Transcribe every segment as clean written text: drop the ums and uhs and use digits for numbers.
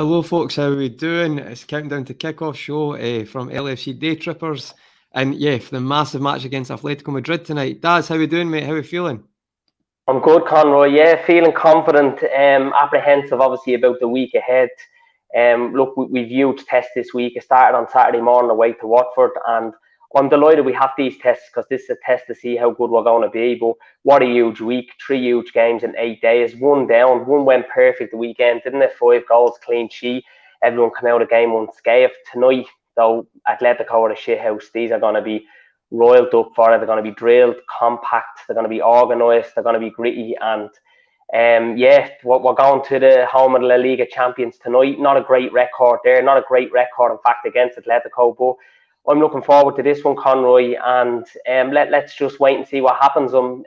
Hello folks, how are we doing? It's countdown to kick-off show from LFC Daytrippers. And yeah, for the massive match against Atletico Madrid tonight. Daz, how are we doing, mate? How are we feeling? I'm good, Conroy. Yeah, feeling confident, apprehensive obviously about the week ahead. Look, we've huge tests this week. It started on Saturday morning away to Watford, and I'm delighted we have these tests because this is a test to see how good we're going to be. But what a huge week, 3 huge games in 8 days, 1 down, 1 went perfect the weekend, didn't it? 5 goals, clean sheet. Everyone came out of the game unscathed. Tonight, though, Atletico are a shithouse. These are going to be roiled up for it. They're going to be drilled, compact. They're going to be organised. They're going to be gritty. And yeah, we're going to the home of the La Liga champions tonight. Not a great record there. Not a great record, in fact, against Atletico. But I'm looking forward to this one, Conroy. And let's just wait and see what happens. I'm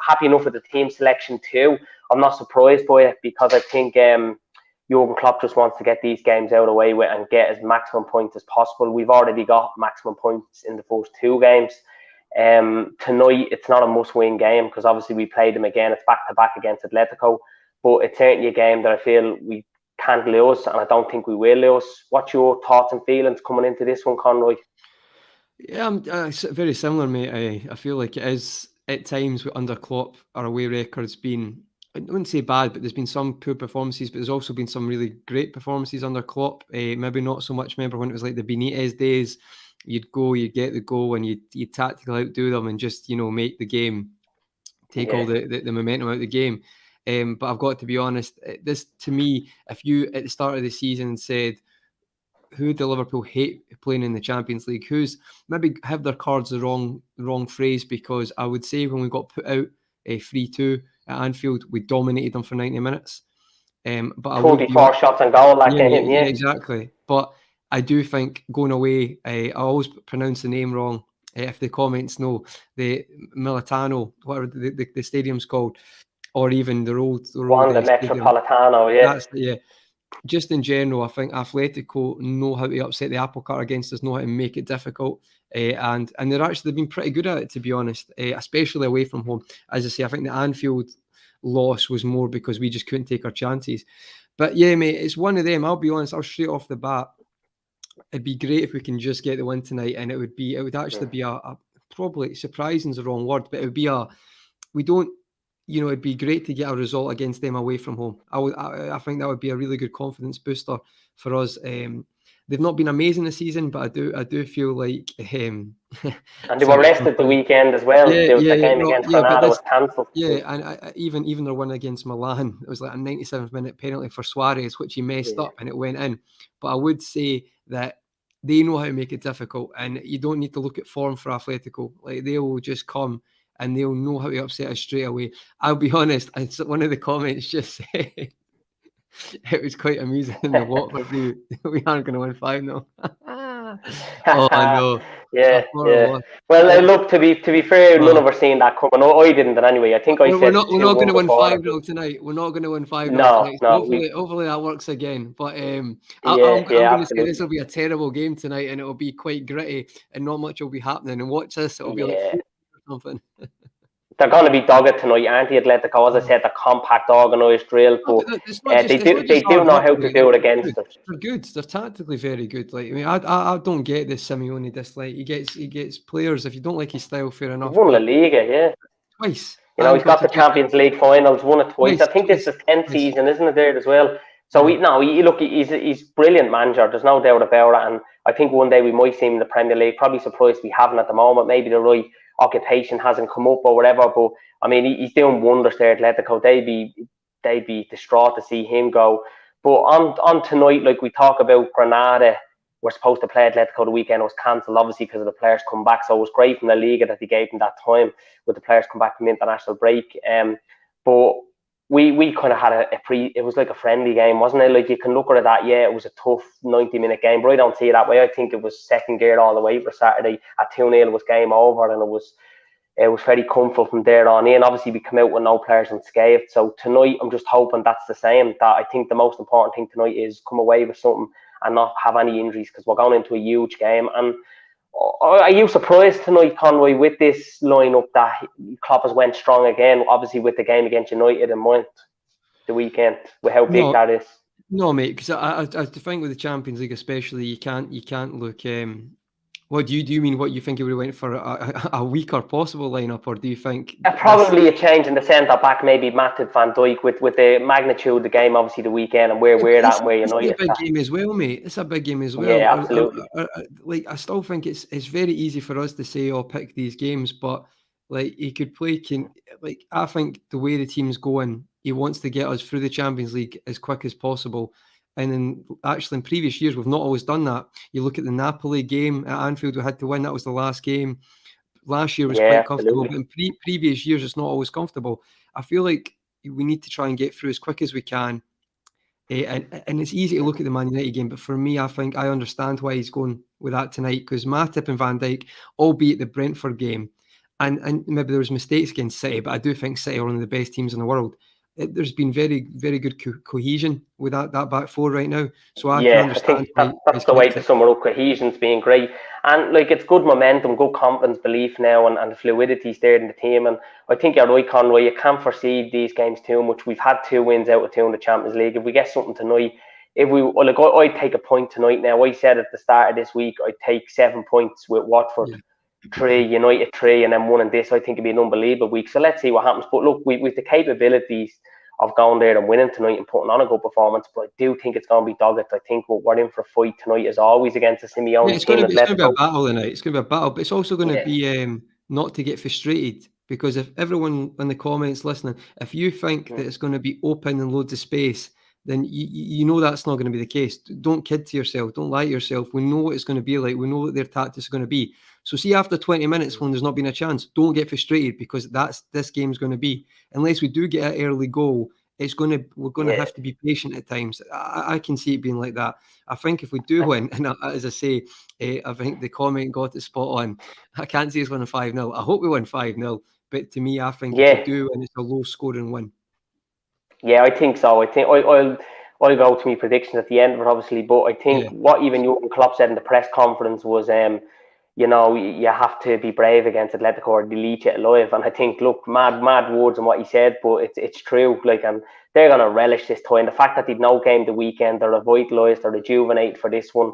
happy enough with the team selection too. I'm not surprised by it because I think Jurgen Klopp just wants to get these games out of the way with and get as maximum points as possible. We've already got maximum points in the first 2 games. Tonight, it's not a must-win game because obviously we played them again. It's back-to-back against Atletico. But it's certainly a game that I feel we can't lose, and I don't think we will lose. What's your thoughts and feelings coming into this one, Conroy? Yeah, I'm very similar, mate. I feel like it is, at times, under Klopp, our away record's been, I wouldn't say bad, but there's been some poor performances, but there's also been some really great performances under Klopp. Maybe not so much, remember when it was like the Benitez days, you'd get the goal and you'd tactically outdo them and just, make the game, take all the momentum out of the game. But I've got to be honest, this, to me, if you, at the start of the season, said, who do Liverpool hate playing in the Champions League? Who's maybe have their cards the wrong phrase, because I would say when we got put out 3-2 at Anfield, we dominated them for 90 minutes. But 24 shots on goal that game, yeah, exactly. But I do think going away, I always pronounce the name wrong. If the comments know, the Militano, whatever the stadium's called, or even the road. The Metropolitano, yeah. That's just in general, I think Atletico know how to upset the apple cart against us, know how to make it difficult, and they've been pretty good at it, to be honest, especially away from home. As I say, I think the Anfield loss was more because we just couldn't take our chances. But yeah, mate, it's one of them. I'll be honest, I'll straight off the bat, it'd be great if we can just get the win tonight, and it would actually be a probably surprising is the wrong word, but it would be it'd be great to get a result against them away from home. I think that would be a really good confidence booster for us. They've not been amazing this season, but I do feel like and they were rested the weekend as well. The game against Granada was cancelled. Yeah, and even their win against Milan, it was like a 97th minute penalty for Suarez, which he messed up and it went in. But I would say that they know how to make it difficult, and you don't need to look at form for Atletico. Like, they will just come and they'll know how to upset us straight away. I'll be honest, one of the comments just said it was quite amusing in the Watford view. We aren't going to win 5-0. Oh, I know. Yeah. Well, look, to be fair, none of us seen that coming. I didn't, but anyway, I think I said we're not going to win 5-0 tonight. We're not going to win 5-0 tonight. So hopefully that works again. But I'm going to say this will be a terrible game tonight, and it will be quite gritty, and not much will be happening. And watch this, it'll be like something. They're going to be dogged tonight, aren't they, Atletico? As I said, they're compact, organised, drilled, but they do know how to do it against us. They're good. They're tactically very good. Like, I mean, I don't get this Simeone dislike. He gets players. If you don't like his style, fair enough. He won La Liga, yeah. Twice. He's got the Champions League finals, won it twice. I think this is 10th season, isn't it, there as well? So he's brilliant manager. There's no doubt about it. And I think one day we might see him in the Premier League. Probably surprised we haven't at the moment. Maybe the right occupation hasn't come up or whatever. But I mean, he's doing wonders there at Atletico. They'd be distraught to see him go. But on tonight, like we talk about Granada, we're supposed to play Atletico the weekend. It was cancelled, obviously, because of the players come back. So it was great from the Liga that they gave them that time with the players come back from the international break. But we kind of had it was like a friendly game, wasn't it? Like, you can look at it that, yeah, it was a tough 90-minute game, but I don't see it that way. I think it was second gear all the way for Saturday. At 2-0 was game over, and it was very comfortable from there on in. Obviously, we come out with no players unscathed. So tonight, I'm just hoping that's the same. That I think the most important thing tonight is come away with something and not have any injuries, because we're going into a huge game. And are you surprised tonight, Conroy, with this lineup that Klopp has went strong again? Obviously, with the game against United in mind, the weekend, with how big that is. No, mate, because I think with the Champions League especially, you can't look. What do you mean? What you think it would have went for a weaker possible lineup, or do you think this? Probably a change in the centre back, maybe Matip Van Dijk with the magnitude of the game, obviously the weekend, and where Yeah, we're but at and where it's a United big are. game as well, mate. It's a big game as well. Yeah, absolutely. Like I still think it's very easy for us to say, "Oh, pick these games," but like he could play. Like I think the way the team's going, he wants to get us through the Champions League as quick as possible. And then actually in previous years, we've not always done that. You look at the Napoli game at Anfield, we had to win. That was the last game. Last year was Yeah, quite comfortable, absolutely. but in previous years, it's not always comfortable. I feel like we need to try and get through as quick as we can. And it's easy to look at the Man United game, but for me, I think I understand why he's going with that tonight, because Matip and Van Dijk, albeit the Brentford game, and maybe there was mistakes against City, but I do think City are one of the best teams in the world. There's been very, very good cohesion with that back four right now, so I can Yeah, I understand think why that's he's the way picked to it. sum it up. Cohesion's being great. And like it's good momentum, good confidence, belief now, and the fluidity's there in the team. And I think you're right, Conroy. You can't foresee these games too much. We've had 2 wins out of 2 in the Champions League. If we get something tonight, I'd take a point tonight now. I said at the start of this week I'd take 7 points with Watford. Yeah. 3, United 3, and then 1 in this. I think it'd be an unbelievable week. So let's see what happens. But look, we've the capabilities of going there and winning tonight and putting on a good performance. But I do think it's going to be dogged. I think we're in for a fight tonight, as always, against the Yeah, Simeone it's going team, to be a Atletico. battle tonight. It's going to be a battle, but it's also going to Yeah, be not to get frustrated, because if everyone in the comments listening, if you think that it's going to be open and loads of space, then you know that's not going to be the case. Don't kid to yourself. Don't lie to yourself. We know what it's going to be like. We know what their tactics are going to be. So see, after 20 minutes when there's not been a chance, don't get frustrated, because that's this game's going to be. Unless we do get an early goal, we're going to yeah. have to be patient at times. I can see it being like that. I think if we do win, and as I say, I think the comment got it spot on. I can't say it's winning 5-0. I hope we win 5-0. But to me, I think if we Yeah, do win, it's a low scoring win. yeah, I think so. I think I'll go to my predictions at the end of it, obviously. But I think Yeah. what even Jurgen Klopp said in the press conference was, you have to be brave against Atletico or they'll eat you alive. And I think, look, mad words and what he said, but it's true. Like, and they're gonna relish this time. The fact that they've no game the weekend, they're revitalised, they're rejuvenated for this one.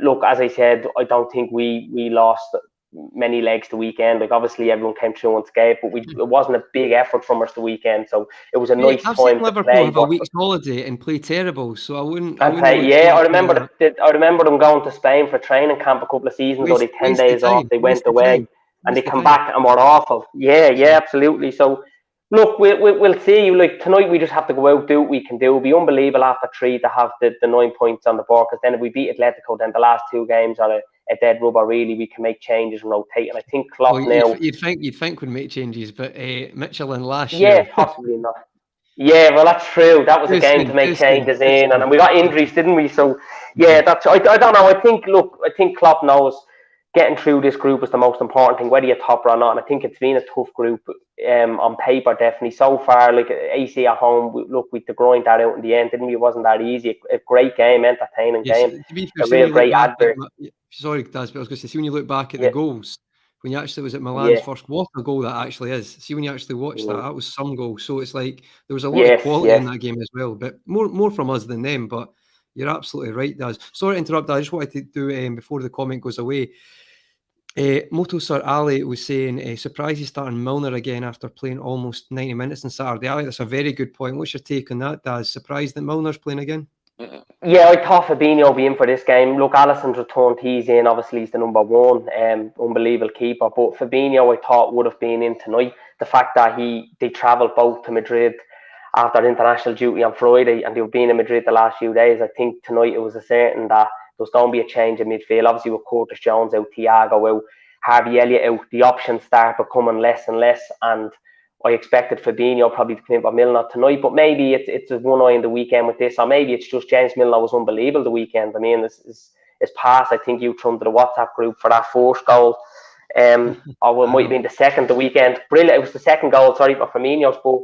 Look, as I said, I don't think we lost many legs the weekend. Like obviously everyone came through unscathed, but it wasn't a big effort from us the weekend. So it was a Mate, nice I've seen time to Liverpool play. have a But week's holiday and play terrible, so I and wouldn't play, look yeah, forward to that. I remember them going to Spain for training camp a couple of seasons ago. They 10 Waste the days off. time. They Waste went the away time. and they Waste the come time. back and were awful. Yeah, So yeah, absolutely. So look, we'll see. Like tonight, we just have to go out, do what we can do. It'll be unbelievable after 3 to have the 9 points on the board. Because then if we beat Atletico, then the last 2 games are a dead rubber. Really, we can make changes and rotate. And I think well, Klopp now. you'd think would make changes, but Michelin last Yeah, year. possibly not. Yeah, well, that's true. That was a Too game to soon. make Too soon. changes Too in, soon. and we got injuries, didn't we? So, yeah, Yeah. I don't know. I think Klopp knows getting through this group is the most important thing, whether you're top or not. And I think it's been a tough group on paper, definitely. So far, like AC at home, look, we had to grind that out in the end, didn't we? It wasn't that easy. A great game, entertaining Yes, game, to be fair, a see when real you look great back at advert. sorry, Daz, but I was going to say, see when you look back at the Yeah, goals, when you actually was at Milan's yeah, first, what a goal that actually is. See when you actually watch that, mm, that was some goal. So it's like there was a lot of yes, quality in yes. that game as well, but more from us than them. But you're absolutely right, Daz. Sorry to interrupt, Daz. I just wanted to do before the comment goes away. Moto Sir Ali was saying, surprised he's starting Milner again after playing almost 90 minutes on Saturday. Ali, that's a very good point. What's your take on that, Daz? Surprised that Milner's playing again? Yeah, I thought Fabinho would be in for this game. Look, Alisson's returned. He's in. Obviously, he's the number one. Unbelievable keeper. But Fabinho, I thought would have been in tonight. The fact that they travelled both to Madrid after international duty on Friday, and they've been in Madrid the last few days. I think tonight it was a certain that there's going to be a change in midfield. Obviously, with Curtis Jones out, Thiago out, Harvey Elliott out, the options start becoming less and less. And I expected Fabinho probably to come in for Milner tonight, but maybe it's a one eye in the weekend with this, or maybe it's just James Milner was unbelievable the weekend. I mean, it's past. I think you threw to the WhatsApp group for that first goal. Or it I might have know. been the second the weekend. Brilliant. It was the second goal, sorry, for Firmino's, but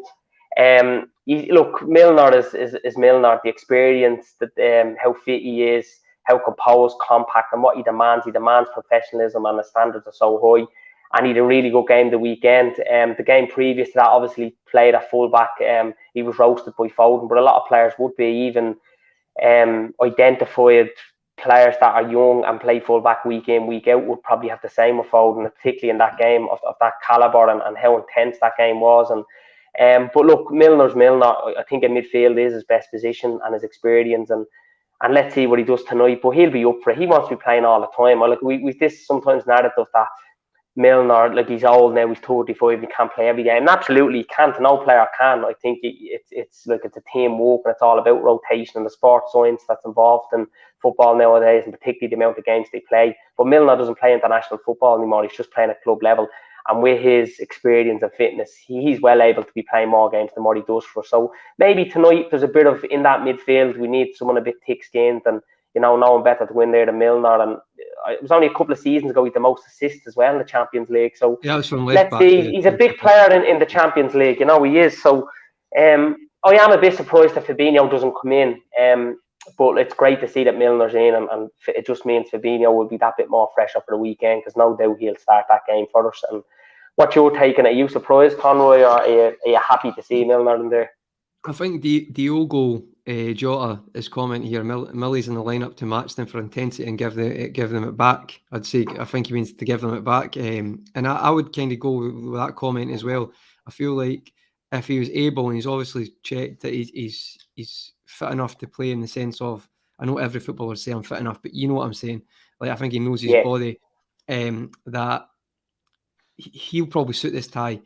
look, Milner is Milner. The experience, that how fit he is, how composed, compact, and what he demands. He demands professionalism, and the standards are so high. And he had a really good game the weekend. The game previous to that, obviously played at fullback. He was roasted by Foden, but a lot of players would be. Even identified players that are young and play fullback week in, week out would probably have the same with Foden, particularly in that game of that calibre and how intense that game was. And but look, Milner's Milner. I think in midfield is his best position and his experience, and let's see what he does tonight. But he'll be up for it. He wants to be playing all the time. Like we this sometimes narrative that Milner, like he's old now, he's 35, he can't play every game. And absolutely, he can't. No player can. I think it's like it's a teamwork and it's all about rotation and the sports science that's involved in football nowadays, and particularly the amount of games they play. But Milner doesn't play international football anymore. He's just playing at club level. And with his experience and fitness, he's well able to be playing more games than what he does for us. So maybe tonight there's a bit of, in that midfield, we need someone a bit thick-skinned and, no one better to win there than Milner. And it was only a couple of seasons ago he had the most assists as well in the Champions League. So yeah, let's see. He's a big player in the Champions League. He is. So I am a bit surprised that Fabinho doesn't come in. But it's great to see that Milner's in, and it just means Fabinho will be that bit more fresh up for the weekend, because no doubt he'll start that game for us. And what's your take on it? Are you surprised, Conroy, or are you happy to see Milner in there? I think Diogo Jota is comment here. Millie's in the lineup to match them for intensity and give them it back. I think he means to give them it back. And I would kind of go with that comment as well. I feel like if he was able, and he's obviously checked that he's fit enough to play, in the sense of, I know every footballer say I'm fit enough, but you know what I'm saying. Like, I think he knows his body. That he'll probably suit this tie.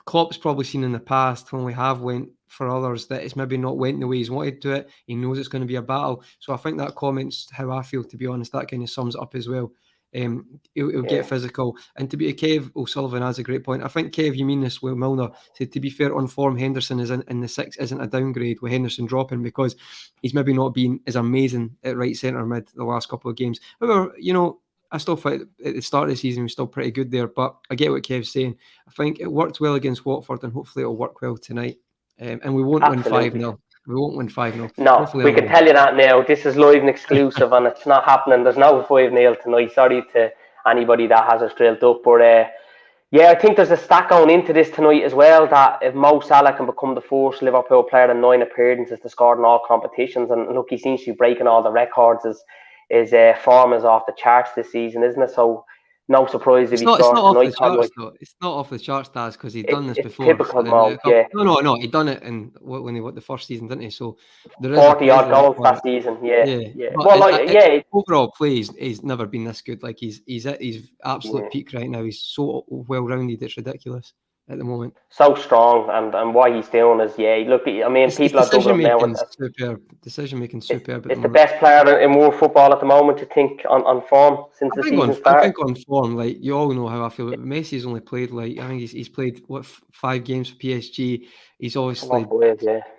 Klopp's probably seen in the past, when we have went for others, that it's maybe not went the way he's wanted to it. He knows it's going to be a battle. So I think that comment's how I feel, to be honest. That kind of sums it up as well. He'll get physical. And to be a Kev O'Sullivan has a great point. I think, Kev, you mean this with Milner. Said, to be fair, on form, Henderson is in the six isn't a downgrade with Henderson dropping, because he's maybe not been as amazing at right centre mid the last couple of games. However, I still thought at the start of the season he was still pretty good there, but I get what Kev's saying. I think it worked well against Watford, and hopefully it'll work well tonight. And we won't win 5-0. We won't win 5-0. No, hopefully we can tell you that now. This is live and exclusive, and it's not happening. There's no 5-0 tonight. Sorry to anybody that has us drilled up. But I think there's a stat going into this tonight as well, that if Mo Salah can become the first Liverpool player in 9 appearances to score in all competitions, and look, he seems to be breaking all the records. His form is off the charts this season, isn't it? So no surprise if he scores tonight. It's not off the charts, Taz, because he'd done this before. Typical Mo, No, he'd done it in the first season, didn't he? So there is 40 odd goals that season. Yeah. Well, overall play, he's never been this good. Like, he's at his absolute peak right now. He's so well rounded, it's ridiculous at the moment. So strong, and what he's doing is, look, I mean, people are doubling now. Decision making superb. It's the best player in world football at the moment, to think, on form since the season started. I think on form, like, you all know how I feel. Messi's only played, like, I think he's played 5 games for PSG. He's obviously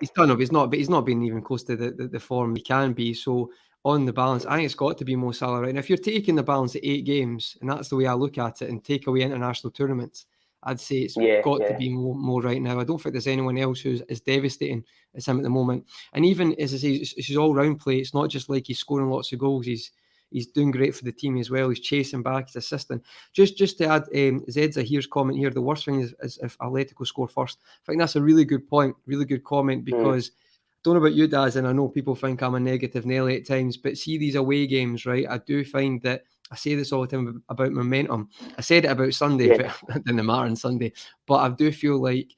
he's done it. He's not been even close to the form he can be. So on the balance, I think it's got to be Mo Salah right now. If you're taking the balance at 8 games, and that's the way I look at it, and take away international tournaments, I'd say it's got to be more right now. I don't think there's anyone else who's as devastating as him at the moment. And even, as I say, it's his all-round play. It's not just like he's scoring lots of goals. He's doing great for the team as well. He's chasing back, he's assisting. Just to add, Zed's here's comment here. The worst thing is if Atletico score first. I think that's a really good point, really good comment, because I don't know about you, Daz, and I know people think I'm a negative Nelly at times, but see these away games, right? I do find that, I say this all the time about momentum. I said it about Sunday, but it didn't matter on Sunday. But I do feel like,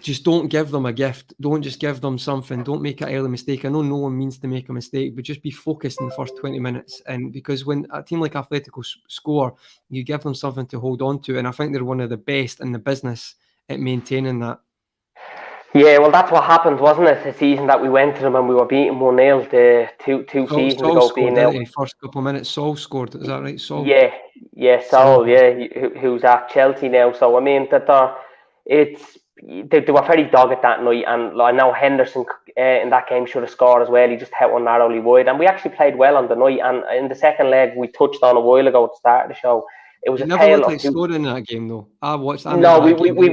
just don't give them a gift. Don't just give them something. Don't make an early mistake. I know no one means to make a mistake, but just be focused in the first 20 minutes. And because when a team like Atletico score, you give them something to hold on to. And I think they're one of the best in the business at maintaining that. Yeah, well, that's what happened, wasn't it? The season that we went to them and we were beating 1-0 the two seasons ago. First couple of minutes, Saul scored. Is that right, Saul? Yeah, Saul. Who's at Chelsea now. So I mean that they were very dogged that night, and I know Henderson in that game should have scored as well. He just hit one narrowly wide, and we actually played well on the night. And in the second leg, we touched on a while ago at the start of the show. It was never looked like scoring in that game, though. I watched that. No, we went. We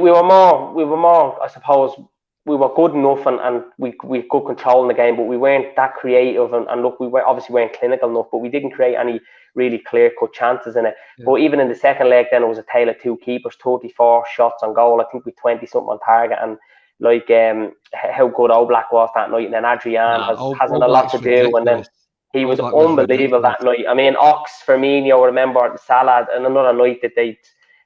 were more. I suppose we were good enough, and we could control in the game, but we weren't that creative. And look, we weren't clinical enough, but we didn't create any really clear-cut chances in it. Yeah. But even in the second leg, then it was a tale of 2 keepers, 34 shots on goal. I think we 20-something on target, and like how good Oblak was that night, and then Adrian hasn't a lot to do, and then he was unbelievable that night. I mean, Ox, Firmino, remember Salah, and another night that they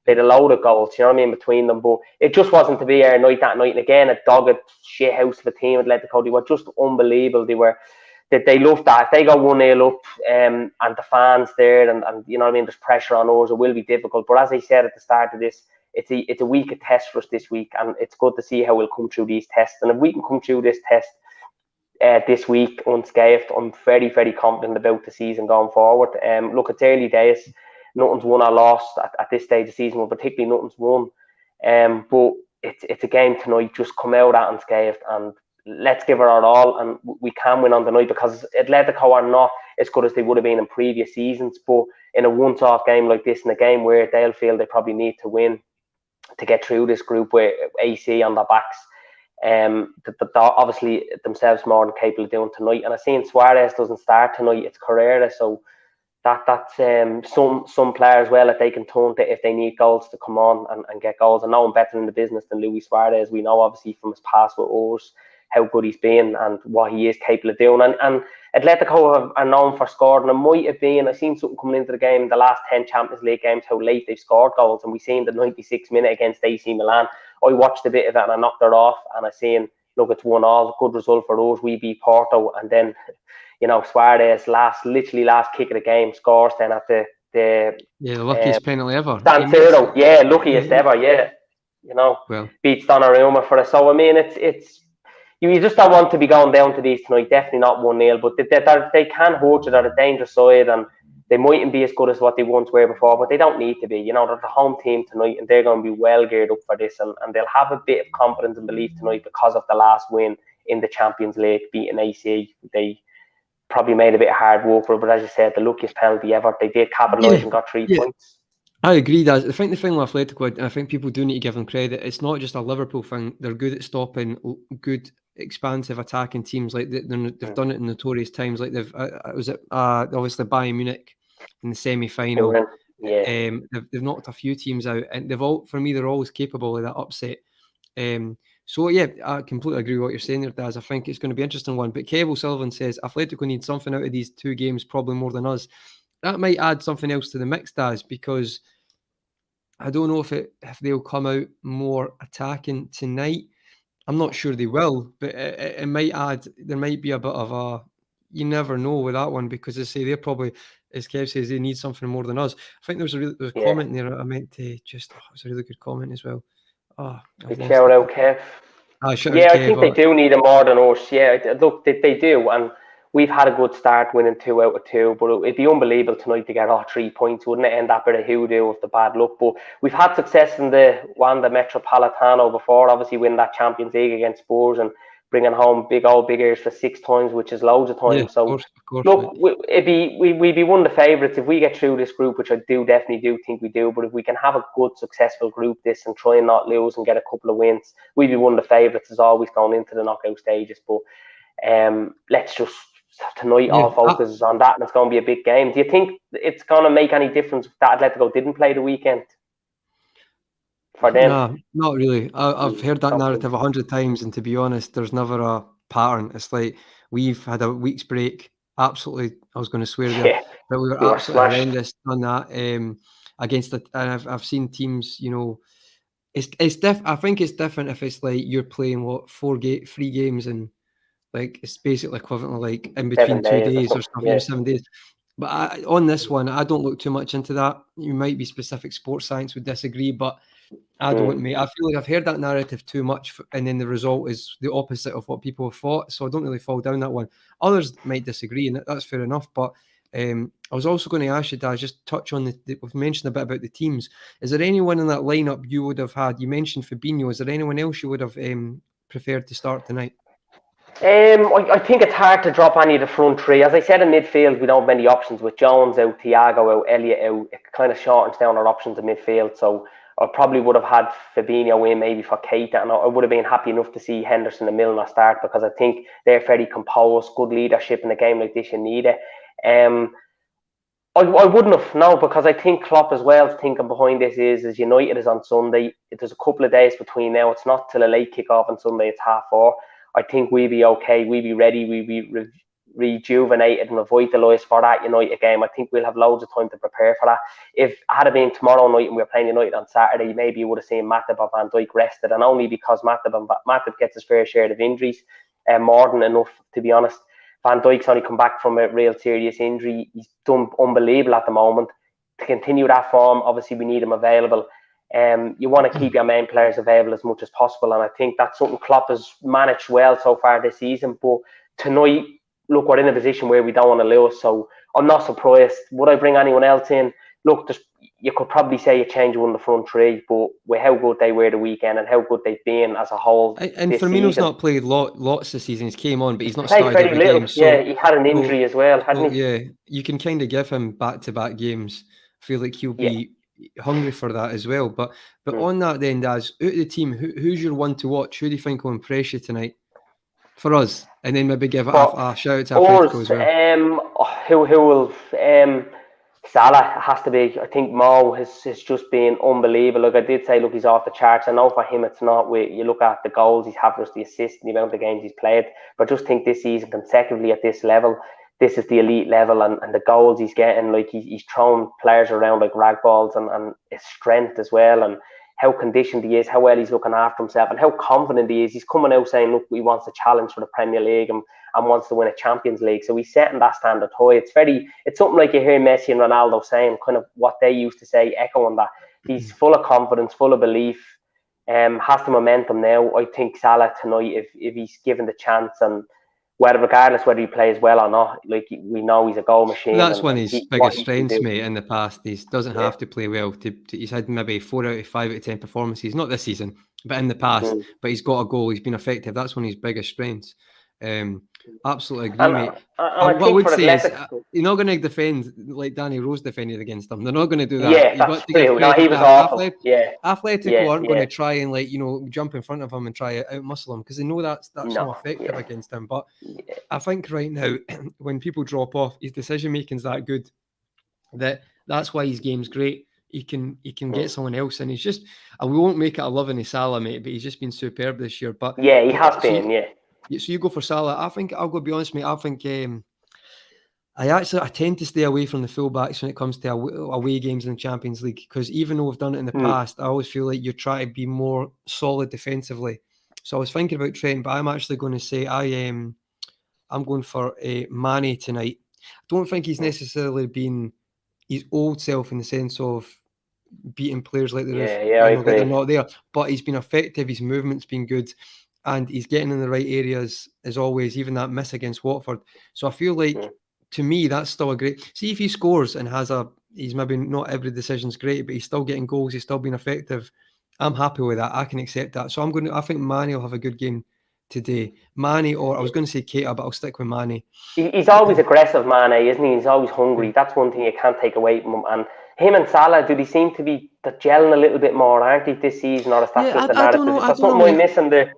had a load of goals, you know what I mean, between them. But it just wasn't to be our night that night. And again, a dogged shit house of a team, Atletico. They were just unbelievable. They loved that. If they go 1-0 up, and the fans there, and you know what I mean, there's pressure on us, it will be difficult. But as I said at the start of this, it's a week of tests for us this week, and it's good to see how we'll come through these tests. And if we can come through this test this week unscathed, I'm very, very confident about the season going forward. Look, it's early days. Nothing's won or lost at this stage of the season, but particularly nothing's won. But it's a game tonight. Just come out at unscathed and let's give it our all, and we can win on the night, because Atletico are not as good as they would have been in previous seasons. But in a once-off game like this, in a game where they'll feel they probably need to win to get through this group with AC on their backs, they're obviously themselves more than capable of doing tonight. And I seen Suarez doesn't start tonight; it's Carrera, so that's some players well that they can turn to if they need goals to come on and get goals. And no one better in the business than Luis Suarez. We know obviously from his past with us how good he's been and what he is capable of doing. And Atletico are known for scoring. And it might have been, I seen something coming into the game in the last 10 Champions League games, how late they've scored goals. And we seen the 96th minute against AC Milan. I watched a bit of it and I knocked it off. And I seen, look, it's 1-1, good result for us. We beat Porto. And then, you know, Suarez literally last kick of the game scores then at the luckiest penalty ever. San Siro, luckiest ever, you know, beats Donnarumma for us. So I mean, it's you just don't want to be going down to these tonight. Definitely not 1-0, but they can hurt you. They're a dangerous side, and they mightn't be as good as what they once were before, but they don't need to be. You know, they're the home team tonight, and they're going to be well geared up for this, and they'll have a bit of confidence and belief tonight because of the last win in the Champions League, beating AC. They probably made a bit of hard work for it, but as you said, the luckiest penalty ever. They did capitalise and got 3 points. I agree, Daz. I think the thing with Atletico, I think people do need to give them credit. It's not just a Liverpool thing. They're good at stopping good, expansive attacking teams. Like they've done it in notorious times. Like obviously Bayern Munich in the semi-final. They've knocked a few teams out, and they're always capable of that upset. So yeah, I completely agree with what you're saying there, Daz. I think it's going to be an interesting one. But Kev O'Sullivan says Atletico need something out of these 2 games, probably more than us. That might add something else to the mix, Daz, because I don't know if they'll come out more attacking tonight. I'm not sure they will, but it might add. There might be a bit of a. You never know with that one, because they say they're probably, as Kev says, they need something more than us. I think there was a comment there. I meant to just. It was a really good comment as well. Shout out, Kev. I think they do need it more than us. Yeah, look, they do, and we've had a good start winning 2 out of 2, but it'd be unbelievable tonight to get all 3 points, wouldn't it? End up with a hoodoo of the bad luck. But we've had success in the Wanda Metropolitano before, obviously winning that Champions League against Spurs and bringing home big ears for 6 times, which is loads of times. Yeah, of course, look, we'd be one of the favourites if we get through this group, which I definitely do think we do. But if we can have a good, successful group this and try and not lose and get a couple of wins, we'd be one of the favourites as always going into the knockout stages. But let's just tonight all focus is on that, and it's going to be a big game. Do you think it's going to make any difference that Atletico didn't play the weekend for them? No, not really. I've heard that narrative 100 times, and to be honest, there's never a pattern. It's like we've had a week's break. Absolutely, I was going to swear there, but we were absolutely horrendous on that against it. And I've seen teams, you know, it's I think it's different if it's like you're playing 3 games and like it's basically equivalent, like in between 2 days or something, 7 days. But on this one, I don't look too much into that. You might be specific sports science would disagree, but I don't, mate. I feel like I've heard that narrative too much, and then the result is the opposite of what people have thought. So I don't really fall down that one. Others might disagree, and that's fair enough. But I was also going to ask you, Dad, just touch on we've mentioned a bit about the teams. Is there anyone in that lineup you would have had? You mentioned Fabinho. Is there anyone else you would have preferred to start tonight? I think it's hard to drop any of the front 3. As I said, in midfield, we don't have many options. With Jones out, Thiago out, Elliott out, it kind of shortens down our options in midfield. So I probably would have had Fabinho in maybe for Keita, and I would have been happy enough to see Henderson and Milner start, because I think they're very composed, good leadership in a game like this. You need it. I wouldn't have, no, because I think Klopp as well thinking behind this is United is on Sunday. There's a couple of days between now. It's not till a late kick-off on Sunday. It's 4:30. I think we'll be okay. We'll be ready. We'll be rejuvenated and revitalised for that United game. I think we'll have loads of time to prepare for that. If had it been tomorrow night and we were playing United on Saturday, maybe you would have seen Matip or Van Dijk rested, and only because Matip gets his fair share of injuries, more than enough, to be honest. Van Dijk's only come back from a real serious injury. He's done unbelievable at the moment. To continue that form, obviously we need him available. You want to keep your main players available as much as possible, and I think that's something Klopp has managed well so far this season. But tonight, look, we're in a position where we don't want to lose, so I'm not surprised. Would I bring anyone else in? Look, you could probably say you change one of the front three, but with how good they were the weekend and how good they've been as a whole. And Firmino's not played lots this season. He's came on, but he's not played started every little. game. So, yeah, he had an injury as well, hadn't he? Yeah, you can kind of give him back-to-back games. I feel like he'll be hungry for that as well. But on that then, Daz, out of the team, who's your one to watch? Who do you think will impress you tonight? For us, and then maybe give a shout out to Atletico as well. Who will? Salah has to be. I think Mo has just been unbelievable. Like I did say, look, he's off the charts. I know for him it's not. You look at the goals he's had, the assists, and the amount of games he's played. But just think this season consecutively at this level, this is the elite level, and the goals he's getting. Like he's throwing players around like rag balls, and his strength as well, and how conditioned he is, how well he's looking after himself, and how confident he is. He's coming out saying, look, he wants a challenge for the Premier League and wants to win a Champions League. So he's setting that standard high. It's something like you hear Messi and Ronaldo saying, kind of what they used to say, echoing that. He's full of confidence, full of belief, has the momentum now. I think Salah tonight, if he's given the chance, and regardless whether he plays well or not, like we know he's a goal machine. That's one of his biggest strengths, mate, in the past. He doesn't have to play well. He's had maybe 4 out of 5 out of 10 performances, not this season, but in the past. But he's got a goal. He's been effective. That's one of his biggest strengths. Absolutely agree, mate. What I would say is you're not going to defend like Danny Rose defended against them. They're not going to do that. Yeah, that's true. No, he was awful. Atletico aren't going to try and jump in front of him and try to outmuscle him, because they know that's not effective against him. But I think right now, when people drop off, his decision making's that good that's why his game's great. He can get someone else, and and we won't make it a loving of Salah, mate, but he's just been superb this year. But he has been. So you go for Salah. I think I'll go be honest, mate. I think I tend to stay away from the fullbacks when it comes to away games in the Champions League, because even though we've done it in the past, I always feel like you try to be more solid defensively. So I was thinking about Trent, but I'm actually going to say I'm going for Mane tonight. I don't think he's necessarily been his old self in the sense of beating players like they're not there, but he's been effective. His movement's been good, and he's getting in the right areas as always, even that miss against Watford. So I feel like, to me, that's still a great... See, if he scores and he's maybe not every decision's great, but he's still getting goals, he's still being effective, I'm happy with that. I can accept that. So I think Mane will have a good game today. Mane, or I was going to say Keita, but I'll stick with Mane. He's always aggressive, Mane, isn't he? He's always hungry. That's one thing you can't take away from him. And him and Salah, do they seem to be gelling a little bit more, aren't they, this season? Or is that just the narrative? That's something I'm missing there.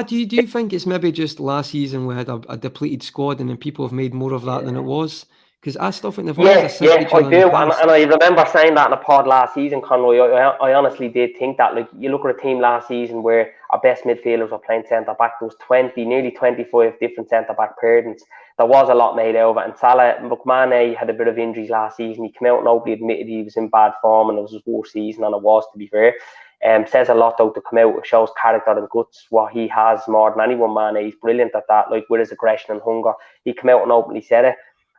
Do you think it's maybe just last season we had a depleted squad, and then people have made more of that than it was? Because I still think they've always assisted each other. I do, and I remember saying that in a pod last season, Conroy. I honestly did think that. Like, you look at a team last season where our best midfielders were playing centre back. There was nearly 25 different centre back pairings. There was a lot made over, and Salah, look, Mane had a bit of injuries last season. He came out and openly admitted he was in bad form, and it was his worst season, and it was, to be fair. Says a lot though to come out. It shows character and guts, what he has more than anyone. Mane, he's brilliant at that, like with his aggression and hunger. He came out and openly said it,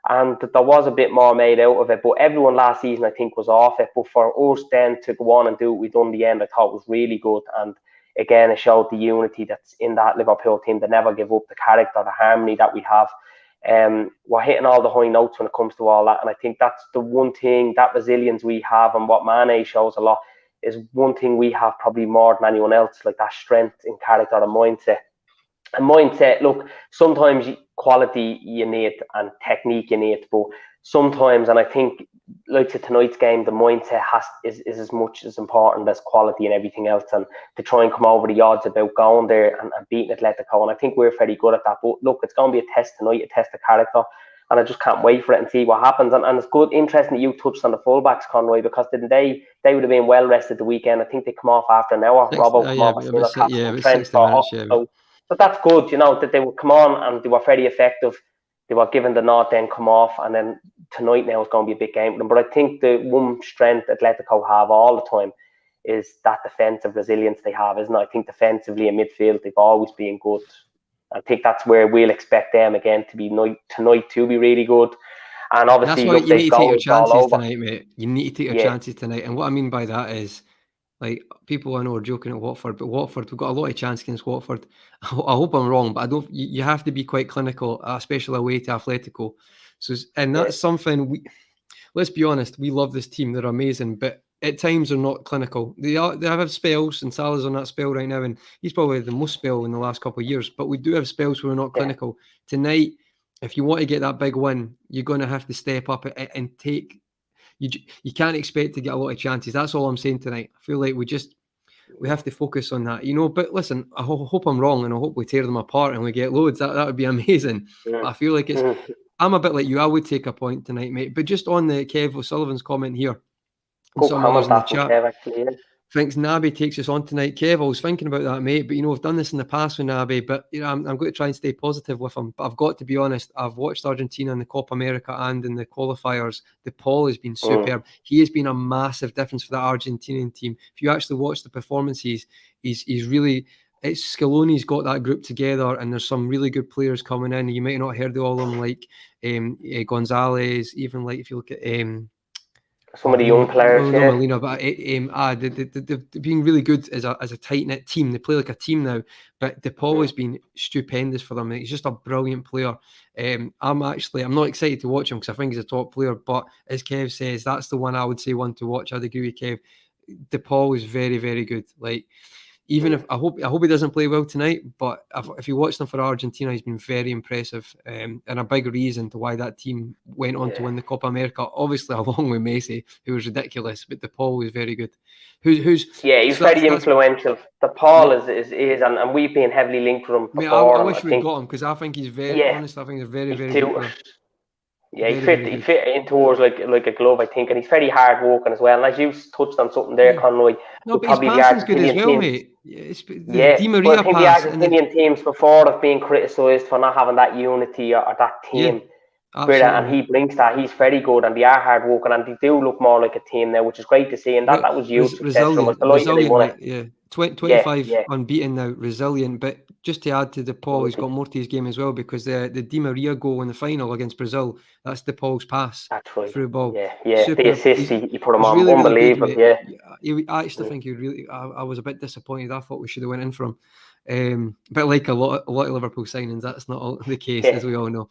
and there was a bit more made out of it. But everyone last season, I think, was off it. But for us then to go on and do what we've done in the end, I thought was really good. And again, it showed the unity that's in that Liverpool team. They never give up, the character, the harmony that we have. We're hitting all the high notes when it comes to all that, and I think that's the one thing, that resilience we have, and what Mane shows a lot is one thing we have probably more than anyone else, like that strength in character and mindset. And mindset, look, sometimes quality you need and technique you need, but sometimes, and I think like to tonight's game, the mindset is as much as important as quality and everything else, and to try and come over the odds about going there and beating Atletico. And I think we're very good at that. But look, it's going to be a test tonight, a test of character. and I just can't wait for it and see what happens. And it's good, interesting that you touched on the fullbacks, Conroy, because they would have been well rested the weekend. I think they come off after an hour. Robbo come off a single cap and Trent for 60 minutes, yeah. so that's good, that they would come on and they were very effective. They were given the nod, then come off, and then tonight now is going to be a big game for them. But I think the one strength Atletico have all the time is that defensive resilience they have, isn't it? I think defensively in midfield they've always been good. I think that's where we'll expect them again to be tonight to be really good. And obviously, that's why you need to take your chances tonight, mate. You need to take your chances tonight. And what I mean by that is, like, people I know are joking at Watford, but Watford, we've got a lot of chance against Watford. I hope I'm wrong, but I don't. You have to be quite clinical, especially away to Atletico. So, and that's something let's be honest, we love this team. They're amazing, but at times they're not clinical. They have spells, and Salah's on that spell right now, and he's probably the most spell in the last couple of years. But we do have spells where we're not clinical. Tonight, if you want to get that big win, you're going to have to step up and take. You can't expect to get a lot of chances. That's all I'm saying tonight. I feel like we have to focus on that, But listen, I hope I'm wrong, and I hope we tear them apart and we get loads. That would be amazing. But I feel like I'm a bit like you. I would take a point tonight, mate. But just on the Kev O'Sullivan's comment here, and some others in the chat, Kev, thinks Naby takes us on tonight. Kev, I was thinking about that, mate. But I've done this in the past with Naby. But I'm going to try and stay positive with him. But I've got to be honest. I've watched Argentina in the Copa America and in the qualifiers. De Paul has been superb. He has been a massive difference for that Argentinian team. If you actually watch the performances, he's really. Scaloni's got that group together, and there's some really good players coming in. You might not have heard of all of them, like Gonzalez. Even like if you look at some of the young players, Molina, but they've been really good as a tight knit team. They play like a team now. But De Paul has been stupendous for them. He's just a brilliant player. I'm not excited to watch him because I think he's a top player. But as Kev says, that's the one I would say one to watch. I'd agree with Kev. De Paul is very, very good. Like, even if I hope he doesn't play well tonight, but if you watch them for Argentina, he's been very impressive, and a big reason to why that team went on to win the Copa America. Obviously, along with Messi, who was ridiculous, but De Paul was very good. He's very influential. De Paul is and we've been heavily linked with him before. I wish we'd got him because I think he's very honest. I think he's very, very good. Yeah, he fit into ours like a glove, I think, and he's very hard working as well. And as you touched on something there, Conroy, but his passing's good as well, mate. Di Maria I think pass, the Argentinian teams before have been criticised for not having that unity or that team. And he brings that. He's very good, and they are hard working, and they do look more like a team now, which is great to see. And that was huge. Resilient, 25 unbeaten now, resilient. But just to add to De Paul, he's got more to his game as well, because the Di Maria goal in the final against Brazil, that's De Paul's pass through ball. The assist he put him on, really, unbelievable. Really I actually think he really. I was a bit disappointed. I thought we should have went in for him. But like a lot of Liverpool signings, that's not all the case, as we all know.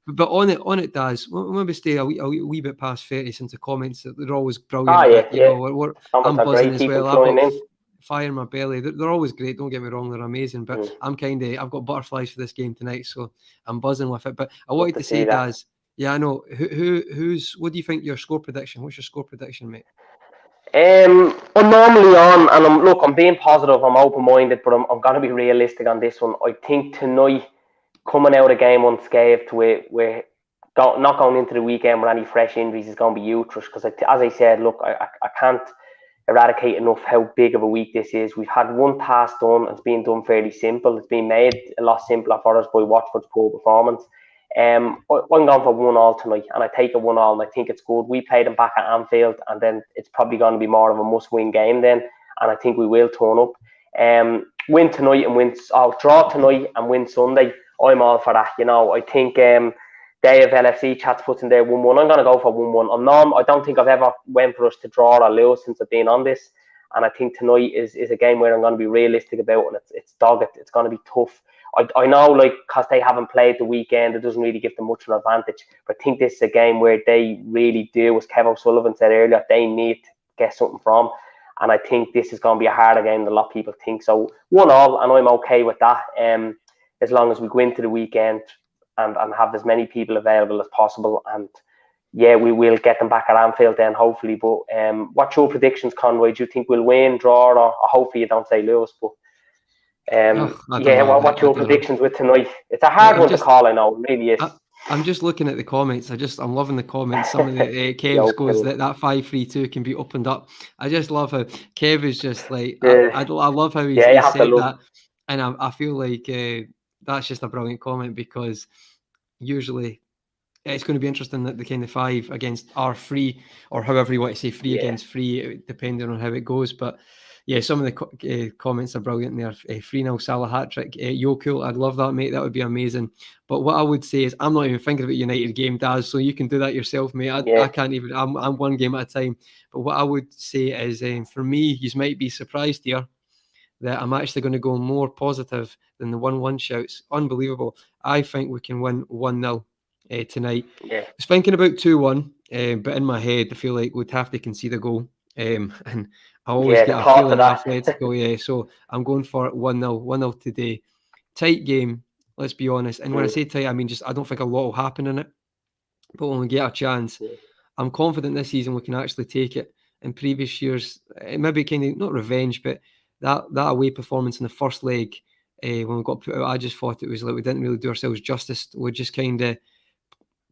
But on it, Daz, we'll maybe stay a wee bit past 30 since the comments. They're always brilliant. I'm buzzing as well. I've got fire in my belly. They're always great. Don't get me wrong, they're amazing. But I've got butterflies for this game tonight, so I'm buzzing with it. But I wanted to say, Daz, I know. What do you think your score prediction? What's your score prediction, mate? I'm normally on, and I'm being positive. I'm open-minded, but I'm going to be realistic on this one. I think tonight, coming out of the game unscathed, we're not going into the weekend with any fresh injuries is going to be huge. Because as I said, look, I can't eradicate enough how big of a week this is. We've had one task done, and it's been done fairly simple. It's been made a lot simpler for us by Watford's poor performance. I'm going for 1-1 tonight, and I take a 1-1, and I think it's good. We played them back at Anfield, and then it's probably going to be more of a must-win game then, and I think we will turn up. Win tonight and draw tonight and win Sunday. I'm all for that. I think Dave LFC chats puts in there 1-1. I'm going to go for 1-1. I don't think I've ever went for us to draw or lose since I've been on this, and I think tonight is a game where I'm going to be realistic about, and it's dogged. It's going to be tough. I know, because they haven't played the weekend, it doesn't really give them much of an advantage. But I think this is a game where they really do, as Kev O'Sullivan said earlier, they need to get something from. And I think this is going to be a harder game than a lot of people think. So 1-1, and I'm okay with that. As long as we go into the weekend and have as many people available as possible. And we will get them back at Anfield then, hopefully. But what's your predictions, Conroy? Do you think we'll win, draw, or hopefully you don't say lose? But what's your predictions with tonight? It's a hard one to call, I know, it really is. I'm just looking at the comments. I'm loving the comments. Some of the Kev's goes that 5-3-2 can be opened up. I just love how Kev is just like I love how he said that, and I feel like that's just a brilliant comment, because usually it's going to be interesting that the kind of 5 against our 3, or however you want to say 3 against 3, depending on how it goes. But yeah, some of the comments are brilliant there. 3-0 Salah hat-trick. Yo, cool. I'd love that, mate. That would be amazing. But what I would say is I'm not even thinking about United game, Daz, so you can do that yourself, mate. I can't even. I'm one game at a time. But what I would say is, for me, you might be surprised here that I'm actually going to go more positive than the 1-1 shouts. Unbelievable. I think we can win 1-0 tonight. Yeah. I was thinking about 2-1, but in my head, I feel like we'd have to concede a goal. And I always get a feeling Atletico, so I'm going for 1-0, 1-0 today. Tight game, let's be honest. And when I say tight, I mean I don't think a lot will happen in it. But when we get a chance, I'm confident this season we can actually take it. In previous years, it maybe kind of not revenge, but that away performance in the first leg, when we got put out, I just thought it was like we didn't really do ourselves justice. We just kind of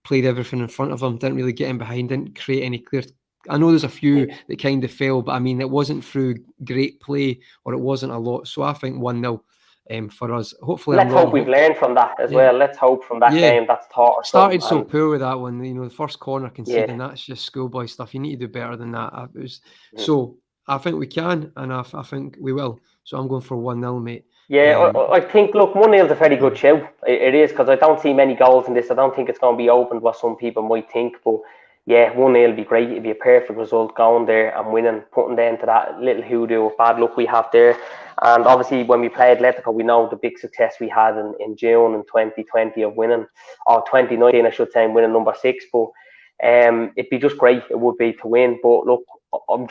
played everything in front of them, didn't really get in behind, didn't create any clear. I know there's a few that kind of fell, but I mean, it wasn't through great play, or it wasn't a lot. So I think 1-0 for us. Hopefully, let's hope we've learned from that as well. Let's hope from that game that's taught us. Started so poor with that one. The first corner conceding, that's just schoolboy stuff. You need to do better than that. So I think we can, and I think we will. So I'm going for 1-0, mate. Yeah, I think, look, 1-0 is a very good show. It is, because I don't see many goals in this. I don't think it's going to be open what some people might think. But yeah, 1-0 would be great. It'd be a perfect result, going there and winning, putting them to that little hoodoo of bad luck we have there. And obviously, when we play Atletico, we know the big success we had in June in 2020 of winning, or 2019, I should say, winning number 6. But it'd be just great. It would be to win. But look, I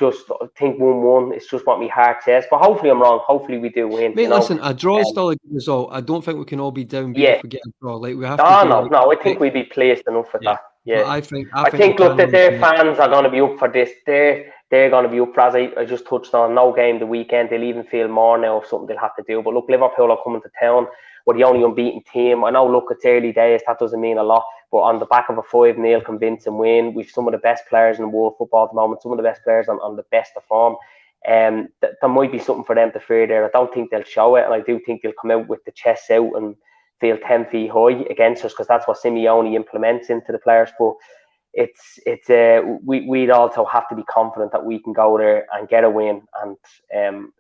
think 1-1 is just what my heart says. But hopefully I'm wrong. Hopefully we do win. Mate, listen, a draw is still a good result. I don't think we can all be downbeat if we get a draw. Like, we have to. No. I think we'd be pleased enough with that. Yeah, I think look, that their fans are going to be up for this. They're going to be up for, as I just touched on, no game the weekend. They'll even feel more now of something they'll have to do. But look, Liverpool are coming to town. We're the only unbeaten team. I know, look, it's early days. That doesn't mean a lot. But on the back of a 5-0 convincing win, we've some of the best players in the world football at the moment, some of the best players on the best of form. There might be something for them to fear there. I don't think they'll show it. And I do think they'll come out with the chest out and feel 10 feet high against us, because that's what Simeone implements into the players. But we'd also have to be confident that we can go there and get a win. And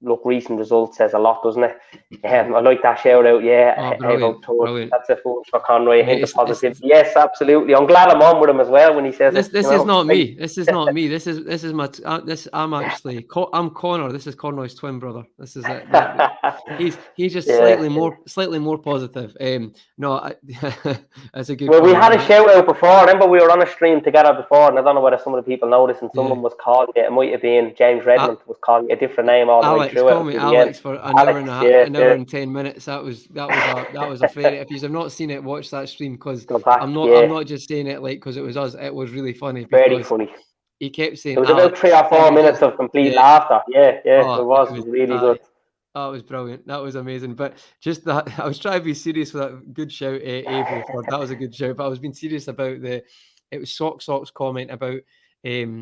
look, recent results says a lot, doesn't it? I like that shout out. That's a force for Conroy. Hint of positivity. Yes, absolutely. I'm glad I'm on with him as well when he says this is not me. This is not me. This is my. I'm Connor. This is Conroy's twin brother. This is it. He's just slightly more positive. No, that's a good. Well, we had a shout out before. Remember, we were on a stream together before, and I don't know whether some of the people noticed, and someone was calling it. It might have been James Redmen was calling it a different name all the way through. Call me Alex for an hour and a half, an hour and 10 minutes. That was a fair. If you have not seen it, watch that stream, because I'm not just saying it like because it was us. It was really funny. Very funny. He kept saying it was about 3 or 4 minutes of complete laughter. It was really good. That was brilliant. That was amazing. But just that, I was trying to be serious with that. Good shout, Avo. That was a good shout. But I was being serious about it was Sock's comment about. He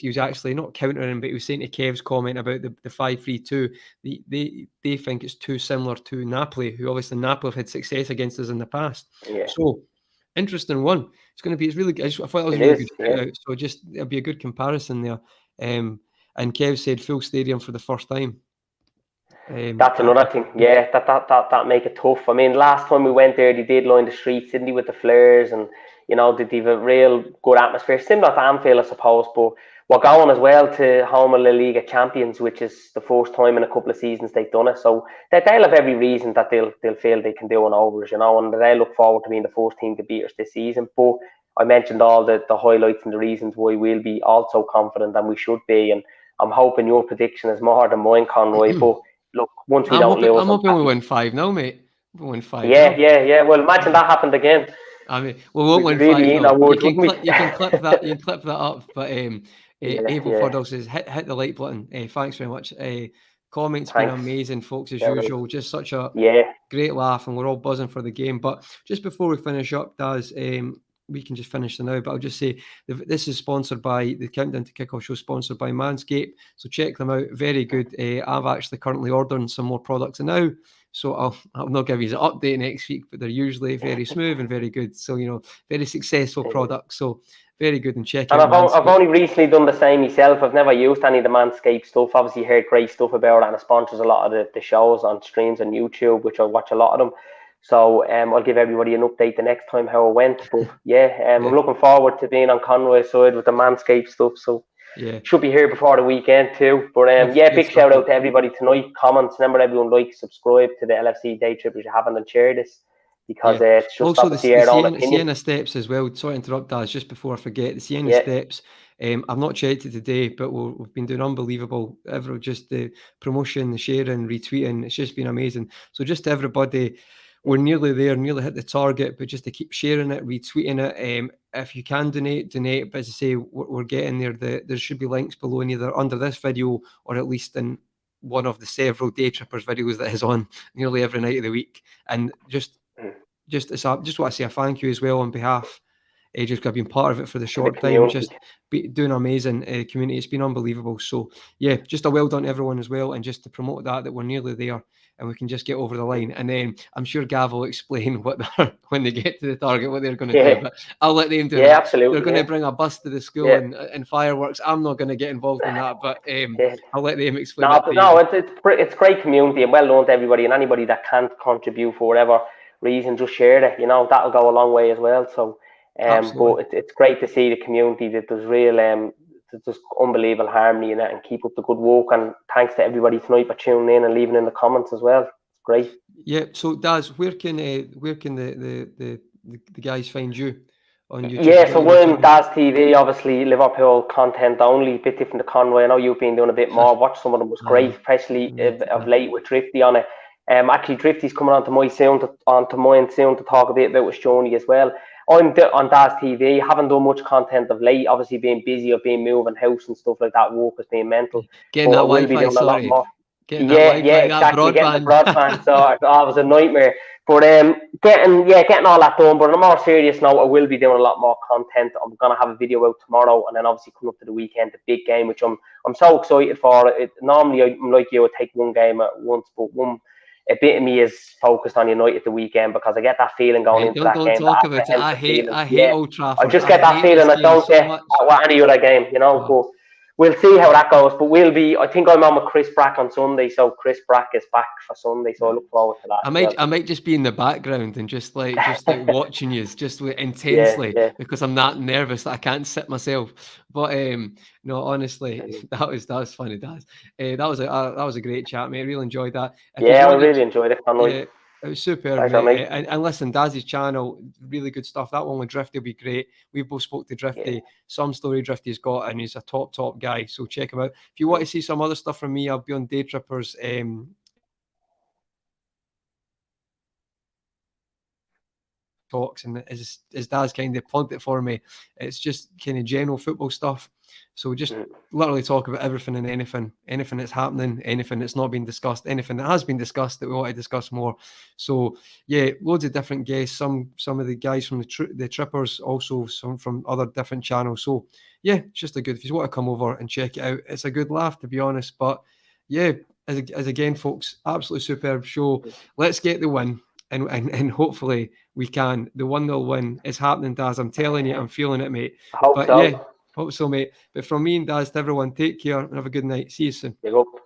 was actually not countering him, but he was saying to Kev's comment about the 5-3-2. They think it's too similar to Napoli, who obviously Napoli have had success against us in the past. So interesting one. It's really good. I thought that was a really good. So it'll be a good comparison there. And Kev said full stadium for the first time. That's another thing. Yeah, that make it tough. I mean, last time we went there, they did line the streets, didn't they, with the flares, and they have a real good atmosphere, similar to Anfield, I suppose. But we're going as well to home of La Liga Champions, which is the first time in a couple of seasons they've done it. So they'll have every reason that they'll feel they can do an over us, and they look forward to being the first team to beat us this season. But I mentioned all the highlights and the reasons why we'll be also confident, and we should be. And I'm hoping your prediction is more than mine, Conroy. But look, once we don't lose, I'm hoping we win 5-0, mate. We win 5. Yeah. Well, imagine that happened again. I mean, we won't win 5-0. You can clip that. You can clip that up. But Avo Fordell says hit the like button. Thanks very much. Comments been Thanks. amazing, folks, as Yeah, usual. Just such a yeah. great laugh, and we're all buzzing for the game. But just before we finish up, Daz, we can just finish the now. But I'll just say this is sponsored by the Countdown to Kickoff show, sponsored by Manscaped. So check them out. Very good. I've actually currently ordering some more products now. So I'll not give you an update next week, but they're usually very smooth and very good. So, very successful products. So very good, and check And out I've Manscaped. only recently done the same myself. I've never used any of the Manscaped stuff. Obviously heard great stuff about it, and it sponsors a lot of the shows on streams on YouTube, which I watch a lot of them. So I'll give everybody an update the next time how it went. But I'm looking forward to being on Conroy's side with the Manscaped stuff. So should be here before the weekend too. But big shout out to everybody tonight. Comments, remember everyone like, subscribe to the LFC Daytrippers if you haven't, and share this. Because it's just also obviously our own opinion. Sienna Steps as well. Sorry to interrupt, Daz, just before I forget. The Sienna Steps, I've not checked it today, but we've been doing unbelievable. Just the promotion, the sharing, retweeting, it's just been amazing. So just to everybody, we're nearly there, nearly hit the target, but just to keep sharing it, retweeting it. If you can donate. But as I say, we're getting there. There should be links below, either under this video or at least in one of the several Daytrippers videos that is on nearly every night of the week. And just want to say a thank you as well on behalf. Just being part of it for the short time, just doing amazing community. It's been unbelievable. So just a well done to everyone as well, and just to promote that we're nearly there and we can just get over the line. And then I'm sure Gav will explain what when they get to the target, what they're going to do. But I'll let them do that. Absolutely. They're going to bring a bus to the school and fireworks. I'm not going to get involved in that, but I'll let them explain. It's great community, and well done to everybody, and anybody that can't contribute for whatever reason, just share it. That'll go a long way as well. So but it's great to see the community that there's real there's just unbelievable harmony in it, and keep up the good work. And thanks to everybody tonight for tuning in and leaving in the comments as well. It's great. So Daz, where can the guys find you on YouTube? So we're in Daz TV, obviously Liverpool content only, a bit different to Conroy. I know you've been doing a bit more. Watch some of them, was great, especially of late with Drifty on it. Actually Drifty's coming onto mine soon to talk a bit about with Stoney as well. I'm on Daz TV, haven't done much content of late, obviously being busy or being moving house and stuff like that. Work has been mental. Getting that Wi-Fi, exactly. Getting broadband. the broadband. So it was a nightmare. But getting all that done. But on a more serious note, I will be doing a lot more content. I'm gonna have a video out tomorrow, and then obviously coming up to the weekend, the big game, which I'm so excited for. Normally I'm like you, I take one game at once, but a bit of me is focused on United the weekend, because I get that feeling going into that game. Don't talk about it. I hate Old Trafford. I just get that feeling I don't get at any other game, But we'll see how that goes. But I think I'm on with Chris Brack on Sunday, so Chris Brack is back for Sunday, so I look forward to that. I might just be in the background and just like watching you just intensely, because I'm that nervous that I can't sit myself. But no, honestly, that was funny, Daz. That was a great chat, mate. Really enjoyed that. I really enjoyed it. It was superb, mate. And listen, Daz's channel, really good stuff. That one with Drifty will be great. We've both spoke to Drifty. Some story Drifty's got, and he's a top guy. So check him out. If you want to see some other stuff from me, I'll be on Daytrippers. Talks, and as Daz kind of plugged it for me, it's just kind of general football stuff. So just literally talk about everything and anything that's happening, anything that's not been discussed, anything that has been discussed that we want to discuss more. So loads of different guests, some of the guys from the Trippers, also some from other different channels. So it's just a good, if you want to come over and check it out, it's a good laugh, to be honest. But as again, folks, absolutely superb show. Let's get the win. And hopefully we can. The 1-0 win is happening, Daz. I'm telling you, I'm feeling it, mate. Hope so, mate. But from me and Daz to everyone, take care and have a good night. See you soon. You go.